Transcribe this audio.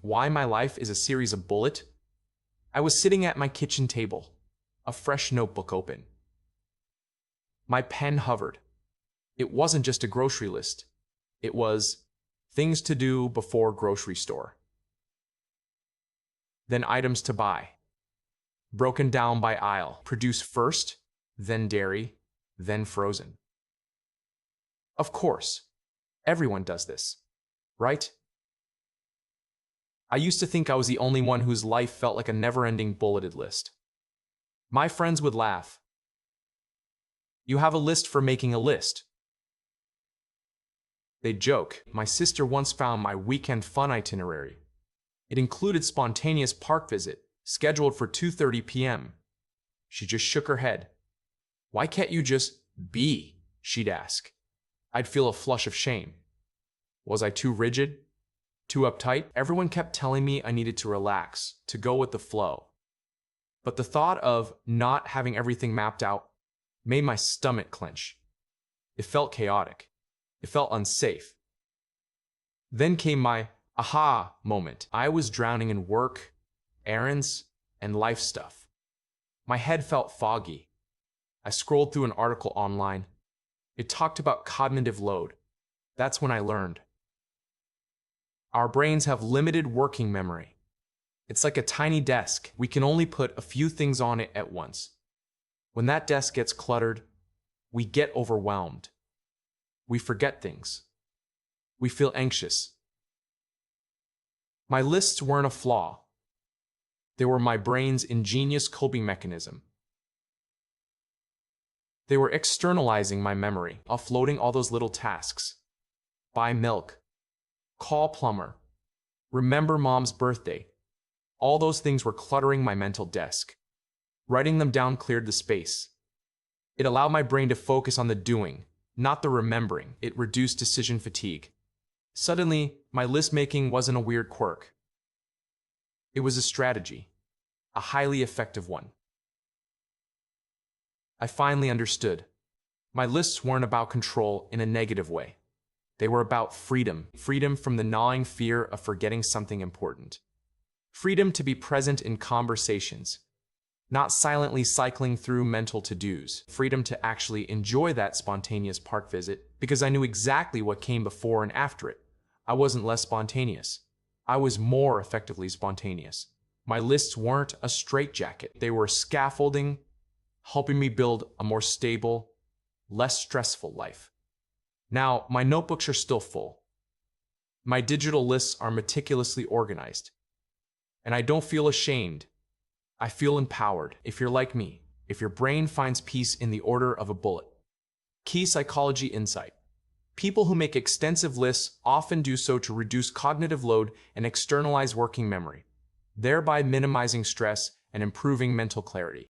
Why my life is a series of bullets? I was sitting at my kitchen table, a fresh notebook open. My pen hovered. It wasn't just a grocery list. It was things to do before grocery store. Then items to buy. Broken down by aisle. Produce first, then dairy, then frozen. Of course, everyone does this, right? I used to think I was the only one whose life felt like a never-ending bulleted list. My friends would laugh. You have a list for making a list. They'd joke. My sister once found my weekend fun itinerary. It included spontaneous park visit, scheduled for 2:30 p.m. She just shook her head. Why can't you just be? She'd ask. I'd feel a flush of shame. Was I too rigid? Too uptight? Everyone kept telling me I needed to relax, to go with the flow. But the thought of not having everything mapped out made my stomach clench. It felt chaotic. It felt unsafe. Then came my aha moment. I was drowning in work, errands, and life stuff. My head felt foggy. I scrolled through an article online. It talked about cognitive load. That's when I learned. Our brains have limited working memory. It's like a tiny desk. We can only put a few things on it at once. When that desk gets cluttered, we get overwhelmed. We forget things. We feel anxious. My lists weren't a flaw. They were my brain's ingenious coping mechanism. They were externalizing my memory, offloading all those little tasks. Buy milk. Call plumber. Remember mom's birthday. All those things were cluttering my mental desk. Writing them down cleared the space. It allowed my brain to focus on the doing, not the remembering. It reduced decision fatigue. Suddenly, my list-making wasn't a weird quirk. It was a strategy, a highly effective one. I finally understood. My lists weren't about control in a negative way. They were about freedom. Freedom from the gnawing fear of forgetting something important. Freedom to be present in conversations, not silently cycling through mental to-dos. Freedom to actually enjoy that spontaneous park visit because I knew exactly what came before and after it. I wasn't less spontaneous. I was more effectively spontaneous. My lists weren't a straitjacket. They were scaffolding, helping me build a more stable, less stressful life. Now, my notebooks are still full. My digital lists are meticulously organized. And I don't feel ashamed. I feel empowered. If you're like me, if your brain finds peace in the order of a bullet. Key psychology insight. People who make extensive lists often do so to reduce cognitive load and externalize working memory, thereby minimizing stress and improving mental clarity.